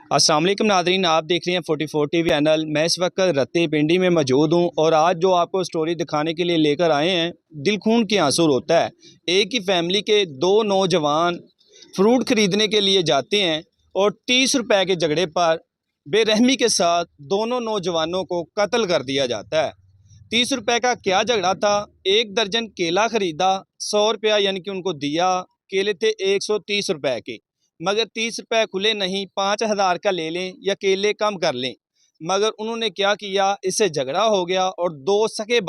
السلام علیکم ناظرین، آپ دیکھ رہے ہیں 44 ٹی وی چینل۔ میں اس وقت رتی پنڈی میں موجود ہوں اور آج جو آپ کو سٹوری دکھانے کے لیے لے کر آئے ہیں، دل خون کی آنسو ہوتا ہے۔ ایک ہی فیملی کے دو نوجوان فروٹ خریدنے کے لیے جاتے ہیں اور 30 روپے کے جھگڑے پر بے رحمی کے ساتھ دونوں نوجوانوں کو قتل کر دیا جاتا ہے۔ 30 روپے کا کیا جھگڑا تھا؟ ایک درجن کیلا خریدا، 100 روپیہ یعنی کہ ان کو دیا۔ کیلے تھے 130 روپے کے، مگر 30 روپے کھلے نہیں، 5000 کا لے لیں یا کیلے کم کر لیں۔ مگر انہوں نے کیا کیا، اس سے جھگڑا ہو گیا اور دو سخے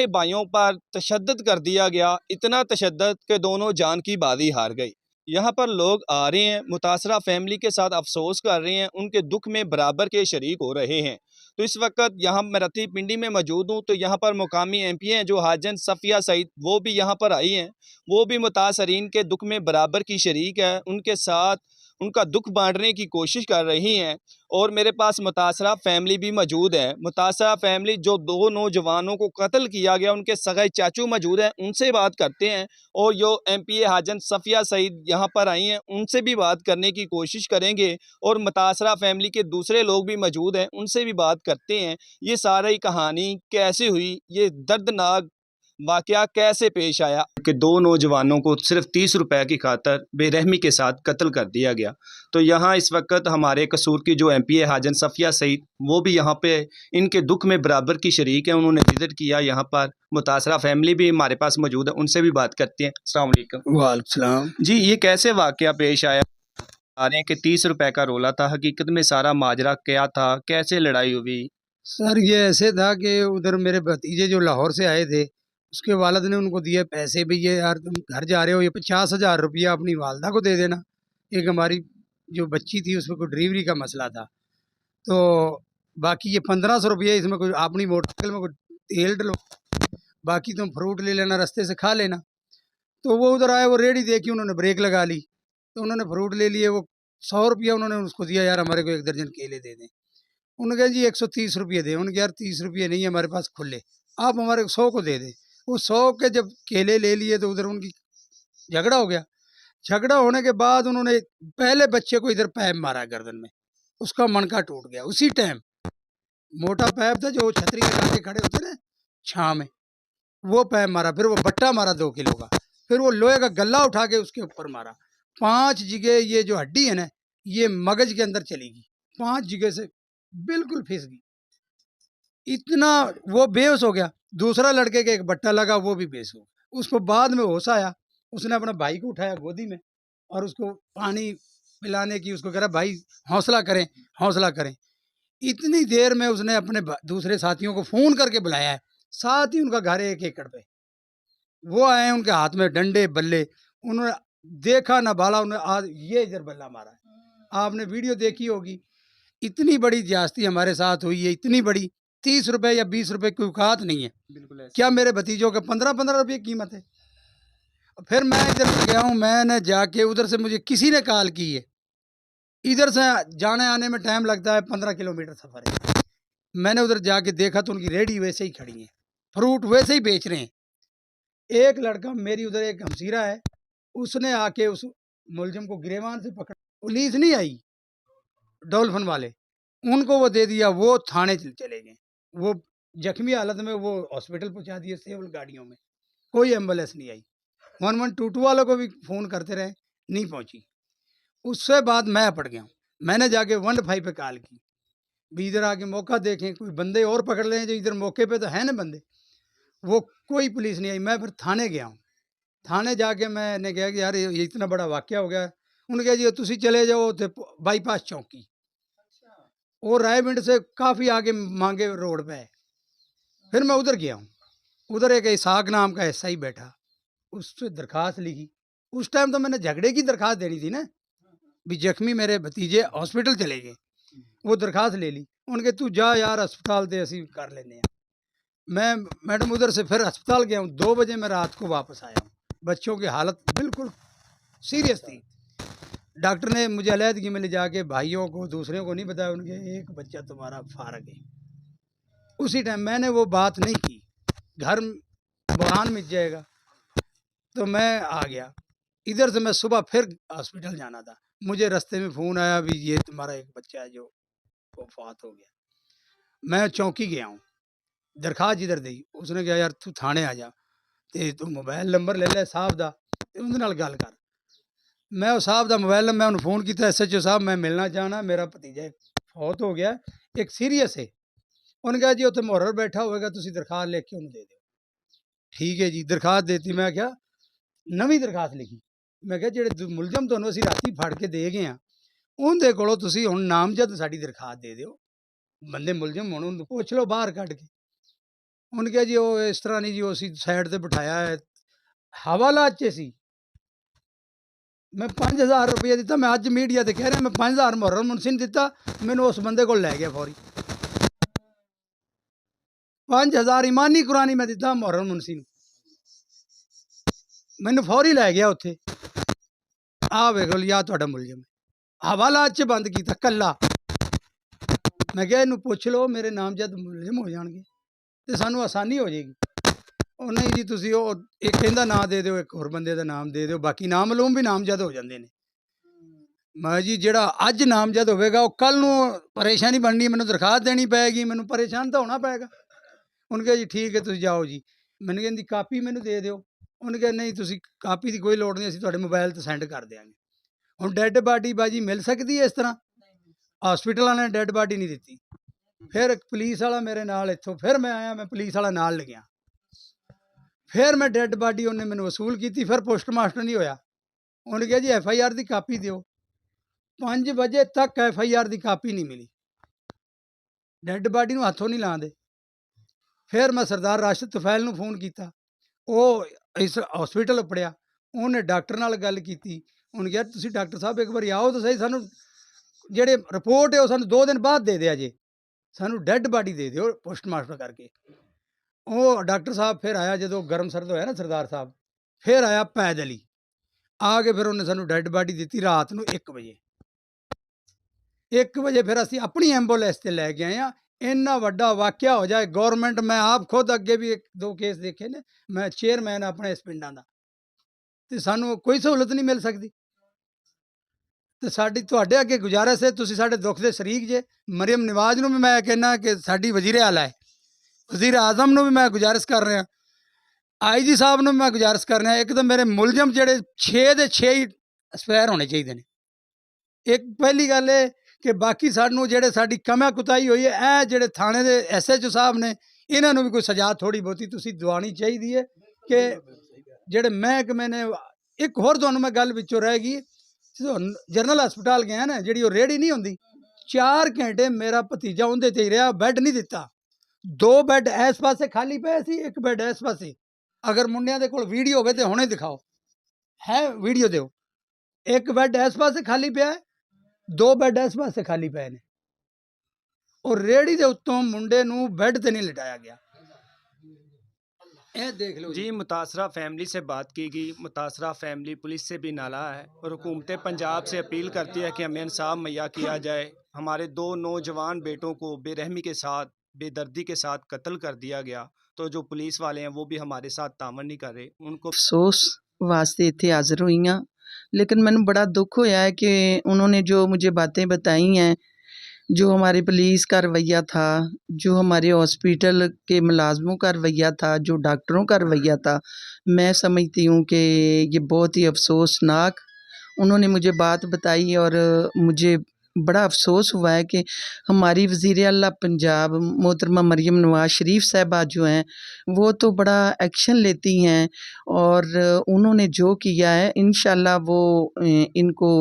بھائیوں پر تشدد کر دیا گیا، اتنا تشدد کہ دونوں جان کی بازی ہار گئی۔ یہاں پر لوگ آ رہے ہیں، متاثرہ فیملی کے ساتھ افسوس کر رہے ہیں، ان کے دکھ میں برابر کے شریک ہو رہے ہیں۔ تو اس وقت یہاں میں رتی پنڈی میں موجود ہوں، تو یہاں پر مقامی ایم پی ہیں جو حاجن صفیہ سعید، وہ بھی یہاں پر آئی ہیں۔ وہ بھی متاثرین کے دکھ میں برابر کی شریک ہے، ان کے ساتھ ان کا دکھ بانٹنے کی کوشش کر رہی ہیں۔ اور میرے پاس متاثرہ فیملی بھی موجود ہے۔ متاثرہ فیملی جو دو نوجوانوں کو قتل کیا گیا، ان کے سگے چاچو موجود ہیں، ان سے بات کرتے ہیں۔ اور جو ایم پی اے حاجن صفیہ سعید یہاں پر آئی ہیں، ان سے بھی بات کرنے کی کوشش کریں گے۔ اور متاثرہ فیملی کے دوسرے لوگ بھی موجود ہیں، ان سے بھی بات کرتے ہیں۔ یہ ساری کہانی کیسے ہوئی، یہ دردناک واقعہ کیسے پیش آیا کہ دو نوجوانوں کو صرف 30 روپے کی خاطر بے رحمی کے ساتھ قتل کر دیا گیا۔ تو یہاں اس وقت ہمارے قصور کی جو ایم پی اے حاجن صفیہ سعید، وہ بھی یہاں پہ ان کے دکھ میں برابر کی شریک ہیں۔ انہوں نے وزٹ کیا یہاں پر، متاثرہ فیملی بھی ہمارے پاس موجود ہے، ان سے بھی بات کرتے ہیں۔ السلام علیکم۔ وعلیکم السلام جی، یہ کیسے واقعہ پیش آیا؟ آ رہے ہیں کہ 30 روپے کا رولا تھا، حقیقت میں سارا ماجرا کیا تھا، کیسے لڑائی ہوئی؟ سر یہ ایسے تھا کہ ادھر میرے بھتیجے جو لاہور سے آئے تھے، اس کے والد نے ان کو دیے پیسے بھی، یہ یار تم گھر جا رہے ہو، یہ 50,000 روپیہ اپنی والدہ کو دے دینا۔ ایک ہماری جو بچی تھی، اس میں کوئی ڈلیوری کا مسئلہ تھا، تو باقی یہ 1500 روپیہ اس میں کوئی اپنی موٹر سائیکل میں کوئی تیل ڈلو، باقی تم فروٹ لے لینا، رستے سے کھا لینا۔ تو وہ ادھر آئے، وہ ریڑھی دیکھی، انہوں نے بریک لگا لی، تو انہوں نے فروٹ لے لیے۔ وہ 100 روپیہ انہوں نے اس کو دیا، یار ہمارے کو ایک درجن کیلے دے دیں۔ انہوں نے کہا جی 130 روپیے دے۔ انہوں نے کہا یار 30 روپیے نہیں ہے ہمارے پاس کھلے، آپ ہمارے 100 کو دے دیں۔ وہ 100 کے جب کیلے لے لیے تو ادھر ان کی جھگڑا ہو گیا۔ جھگڑا ہونے کے بعد انہوں نے پہلے بچے کو ادھر پیپ مارا گردن میں، اس کا منکا ٹوٹ گیا اسی ٹائم۔ موٹا پیپ تھا جو چھتری لگا کے کھڑے ہوتے نا چھاں میں، وہ پیپ مارا۔ پھر وہ بٹا مارا 2 کلو کا، پھر وہ لوہے کا گلا اٹھا کے اس کے اوپر مارا۔ 5 جگہ یہ جو ہڈی ہے نا، یہ مغز کے اندر چلی گئی، 5 جگہ سے بالکل پھس گئی۔ اتنا وہ بے ہوش ہو گیا۔ دوسرا لڑکے کے ایک بٹا لگا، وہ بھی بے ہوش ہو گیا۔ اس کو بعد میں ہوش آیا، اس نے اپنا بھائی کو اٹھایا گودی میں اور اس کو پانی پلانے کی، اس کو کہہ رہا بھائی حوصلہ کریں حوصلہ کریں۔ اتنی دیر میں اس نے اپنے دوسرے ساتھیوں کو فون کر کے بلایا ہے، ساتھ ہی ان کا گھر 1 ایکڑ پہ۔ وہ آئے ہیں، ان کے ہاتھ میں ڈنڈے بلے، انہوں نے دیکھا نہ بالا، انہوں نے یہ ادھر بلہ مارا ہے۔ آپ نے ویڈیو دیکھی ہوگی۔ اتنی بڑی زیادتی ہمارے ساتھ ہوئی ہے، اتنی بڑی، 30 روپے یا 20 روپے کی اوقات نہیں ہے۔ بالکل ایسے کیا میرے بھتیجوں کے 15 روپے قیمت ہے؟ پھر میں ادھر سے گیا ہوں، میں نے جا کے ادھر سے مجھے کسی نے کال کی ہے، ادھر سے جانے آنے میں ٹائم لگتا ہے، 15 کلومیٹر سفر ہے۔ میں نے ادھر جا کے دیکھا تو ان کی ریڈی ویسے ہی کھڑی ہیں، فروٹ ویسے ہی بیچ رہے ہیں۔ ایک لڑکا میری ادھر ایک ہمسیرہ ہے، اس نے آ کے اس ملزم کو گریوان سے پکڑا، پولیس نہیں آئی، ڈولفن والے، ان کو وہ دے دیا، وہ تھانے چلے گئے۔ وہ زخمی حالت میں وہ ہاسپٹل پہنچا دیے سیول گاڑیوں میں، کوئی ایمبولینس نہیں آئی۔ 1122 والوں کو بھی فون کرتے رہے، نہیں پہنچی۔ اس سے بعد میں پڑ گیا ہوں، میں نے جا کے 15 پہ کال کی، بھی ادھر آ کے موقع دیکھیں، کوئی بندے اور پکڑ لیں جو ادھر موقع پہ تو ہے نا بندے۔ وہ کوئی پولیس نہیں آئی۔ میں پھر تھانے گیا ہوں، تھانے جا کے میں نے کہا کہ یار یہ اتنا بڑا واقعہ ہو گیا۔ انہوں نے کہا جی تسی چلے جاؤ بائی پاس چوکی، اور رائے منڈ سے کافی آگے مانگے روڈ پہ ہے۔ پھر میں ادھر گیا ہوں، ادھر ایک اسحاق نام کا ایسا ہی بیٹھا، اس سے درخواست لکھی۔ اس ٹائم تو میں نے جھگڑے کی درخواست دینی تھی نا، بھی زخمی میرے بھتیجے ہاسپٹل چلے گئے، وہ درخواست لے لی۔ ان کے تو جا یار ہسپتال دے، اسی کر لینے ہیں۔ میں میڈم ادھر سے پھر ہسپتال گیا ہوں، 2 بجے میں رات کو واپس آیا ہوں۔ بچوں کی حالت بالکل سیریس تھی۔ ڈاکٹر نے مجھے علیحدگی میں لے جا کے بھائیوں کو دوسرے کو نہیں بتایا، ان کے ایک بچہ تمہارا فارغ ہے۔ اسی ٹائم میں نے وہ بات نہیں کی، گھر بحران مٹ جائے گا، تو میں آ گیا ادھر سے۔ میں صبح پھر ہاسپٹل جانا تھا، مجھے راستے میں فون آیا بھی یہ تمہارا ایک بچہ ہے جو وفات ہو گیا. میں چوکی گیا ہوں, درخواست جدھر دی, اس نے کہا یار تو تھانے آ جا تے تو موبائل نمبر لے لے صاحب دا تے اندے نال گل کر. میں اس صاحب دا موبائل نمبر میں انہوں فون کیتا, ایس ایچ او صاحب میں ملنا چاہنا, میرا بھتیجا فوت ہو گیا ایک سیریس ہے. انہوں نے کہا جی اتنے محرر بیٹھا ہوئے گا, تسی درخواست لکھ کے انہوں دے دیو. ٹھیک ہے جی, درخواست دیتی. میں کیا نویں درخواست لکھی. میں کہا جڑے ملزم تمہیں اسی راتی پھڑ کے دے گئے ہیں اندر کولوں تسی ہن نامزد ساڈی درخواست دے دیو, بندے ملزم ہن انہوں پوچھ لو باہر کڈ کے. انہوں نے کہا جی وہ اس طرح نہیں جی, وہ اسی سائڈ تے بٹھایا ہے, حوالات چ سی. میں 5000 روپیہ دیتا, میں اج میڈیا تے کہہ رہا میں 5000 محرم منسی نے دیتا, مینوں اس بندے کو لے گیا فوری. 5000 ایمانی قرآنی میں دیتا محرم منسی نے, مینوں فوری لے گیا اتنے. آ ویکھ لو یا تہاڈا ملزم حوالات چ بند کیتا کلا. میں کہا اینوں پوچھ لو میرے نام جد ملزم ہو جان گے تے سانوں آسانی ہو جائے گی. وہ نہیں جی تسی وہ ایک کہندا نام دے دیو, ایک ہور بندے دا نام دے دیو, باقی نام معلوم بھی نامزد ہو جاندے نے. میں جی جڑا اج نامزد ہوئے گا وہ کل نوں پریشانی بننی, مینوں درخواست دینی پائے گی, مینوں پریشان تو ہونا پائے گا. انہوں نے کہا جی ٹھیک ہے تسی جاؤ جی. میں نے کہا دی کاپی مینوں دے دیو. انہوں نے کہا نہیں تسی کاپی دی کوئی لوڑ نہیں, اسی تہاڈے موبائل تے سینڈ کر دیاں گے. ہن ڈیڈ باڈی باجی مل سکتی ہے اس طرح؟ ہاسپٹل والے نے ڈیڈ باڈی نہیں دیتی. پھر ایک پولیس والا میرے نال اتھوں, پھر میں آیا, میں پولیس والا نال لگیا, پھر میں ڈیڈ باڈی انہیں مینوں وصول کیتی. پھر پوسٹ ماسٹر نہیں ہویا. انہوں نے کہا جی ایف آئی آر دی کاپی دیو. 5 بجے تک ایف آئی آر دی کاپی نہیں ملی, ڈیڈ باڈی نوں ہاتھوں نہیں لاندے. پھر میں سردار راشد طفیل نوں فون کیتا, وہ اس ہاسپٹل اپڑیا, انہیں ڈاکٹر نال گل کیتی. انہوں نے کہا تسی ڈاکٹر صاحب ایک بار آؤ تو صحیح, سانوں جڑے رپورٹ ہے وہ سانوں 2 دن بعد دے دیا جے, سانوں ڈیڈ باڈی دے دیو پوسٹ ماسٹر کر کے. وہ ڈاکٹر صاحب پھر آیا جدو گرم سرد ہویا نا سردار صاحب, پھر آیا پیدل ہی آ کے, پھر انہیں سانوں ڈیڈ باڈی دیتی رات نوں 1 بجے. 1 بجے پھر اسی اپنی ایمبولینس تے لے کے آئے ہیں. اینا وڈا واقعہ ہو جائے گورنمنٹ, میں آپ خود اگے بھی 1-2 کیس دیکھے نے, میں چیئرمین اپنے اس پنڈاں دا, تے سانوں کوئی سہولت نہیں مل سکتی. تے ساڈی تہاڈے اگے گزارش ہے, تسی ساڈے دکھ دے شریک جے. مریم نواز نوں بھی میں کہنا کہ ساڈی وزیر اعلیٰ ہے, وزیر اعظم نوں بھی میں گزارش کر رہا, آئی جی صاحب نوں بھی میں گزارش کر رہا, ایک تو میرے ملزم جڑے 6 دے 6 ہی اسپائر ہونے چاہیے نے. ایک پہلی گل ہے کہ باقی سانوں جڑے ساڈی کمی کوتاہی ہوئی ہے, اے جڑے تھانے دے ایس ایچ او صاحب نے, انہاں نوں بھی کوئی سزا تھوڑی بہتی تسی دوانی چاہیے ہے کہ جڑے محکمے نے. ایک ہور تانوں میں گل وچوں رہ گئی, جنرل ہسپتال گیا نا, جڑی وہ ریڑھی نہیں ہوندی, 4 گھنٹے میرا بھتیجا اندے تے ہی رہا, بیڈ نہیں دتا. 2 بیڈ اس پاسے خالی پے سی, 1 بیڈ اس پاسے. اگر منڈیاں دے کول ویڈیو ہوے تے ਹੁਣੇ دکھاؤ, ہے ویڈیو دیو. 1 بیڈ اس پاسے خالی پیا ہے, 2 بیڈ اس پاسے خالی پے نے, اور ریڑھی دے اتوں منڈے نوں بیڈ تے نہیں لٹایا گیا. اے دیکھ لو جی متاثرہ فیملی سے بات کی گئی. متاثرہ فیملی پولیس سے بھی نالا ہے اور حکومت پنجاب سے اپیل کرتی ہے کہ ہمیں انصاف مہیا کیا جائے. ہمارے 2 نوجوان بیٹوں کو بے رحمی کے ساتھ, بے دردی کے ساتھ قتل کر دیا گیا, تو جو پولیس والے ہیں وہ بھی ہمارے ساتھ تعاون نہیں کر رہے. ان کو افسوس واسطے اتنے حاضر ہوئی ہاں, لیکن مینوں بڑا دکھ ہویا ہے کہ انہوں نے جو مجھے باتیں بتائی ہیں, جو ہماری پولیس کا رویہ تھا, جو ہمارے ہاسپیٹل کے ملازموں کا رویہ تھا, جو ڈاکٹروں کا رویہ تھا, میں سمجھتی ہوں کہ یہ بہت ہی افسوسناک انہوں نے مجھے بات بتائی. اور مجھے بڑا افسوس ہوا ہے کہ ہماری وزیر اعلیٰ پنجاب محترمہ مریم نواز شریف صاحبہ جو ہیں وہ تو بڑا ایکشن لیتی ہیں, اور انہوں نے جو کیا ہے انشاءاللہ وہ ان کو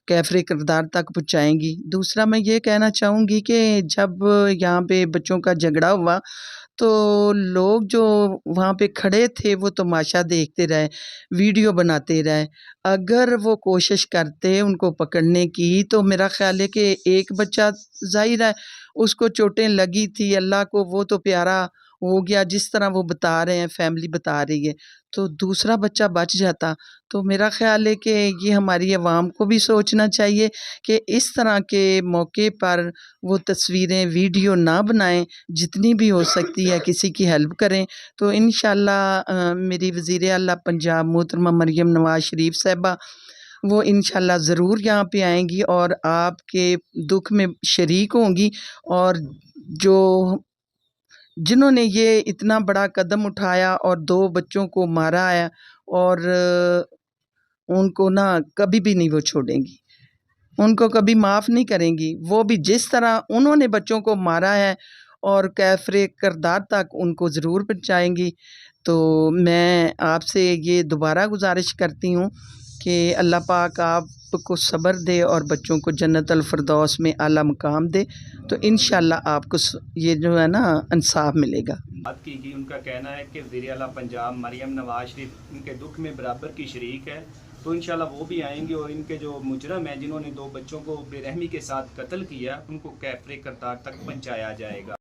کیفر کردار تک پہنچائیں گی. دوسرا میں یہ کہنا چاہوں گی کہ جب یہاں پہ بچوں کا جھگڑا ہوا تو لوگ جو وہاں پہ کھڑے تھے وہ تماشا دیکھتے رہے, ویڈیو بناتے رہے. اگر وہ کوشش کرتے ان کو پکڑنے کی تو میرا خیال ہے کہ ایک بچہ ظاہر ہے اس کو چوٹیں لگی تھی, اللہ کو وہ تو پیارا ہو گیا جس طرح وہ بتا رہے ہیں, فیملی بتا رہی ہے, تو دوسرا بچہ بچ جاتا. تو میرا خیال ہے کہ یہ ہماری عوام کو بھی سوچنا چاہیے کہ اس طرح کے موقع پر وہ تصویریں ویڈیو نہ بنائیں, جتنی بھی ہو سکتی ہے کسی کی ہیلپ کریں. تو انشاءاللہ میری وزیر اعلیٰ پنجاب محترمہ مریم نواز شریف صاحبہ وہ انشاءاللہ ضرور یہاں پہ آئیں گی اور آپ کے دکھ میں شریک ہوں گی، اور جو جنہوں نے یہ اتنا بڑا قدم اٹھایا اور 2 بچوں کو مارا ہے، اور ان کو نا کبھی بھی نہیں وہ چھوڑیں گی، ان کو کبھی معاف نہیں کریں گی۔ وہ بھی جس طرح انہوں نے بچوں کو مارا ہے اور کیفر کردار تک ان کو ضرور پہنچائیں گی۔ تو میں آپ سے یہ دوبارہ گزارش کرتی ہوں کہ اللہ پاک آپ کو صبر دے اور بچوں کو جنت الفردوس میں اعلیٰ مقام دے، تو انشاءاللہ آپ کو یہ جو ہے نا انصاف ملے گا۔ بات کی گئی، ان کا کہنا ہے کہ وزیر اعلیٰ پنجاب مریم نواز شریف ان کے دکھ میں برابر کی شریک ہے، تو انشاءاللہ وہ بھی آئیں گے اور ان کے جو مجرم ہیں جنہوں نے 2 بچوں کو بے رحمی کے ساتھ قتل کیا ان کو کیفر کردار تک پہنچایا جائے گا۔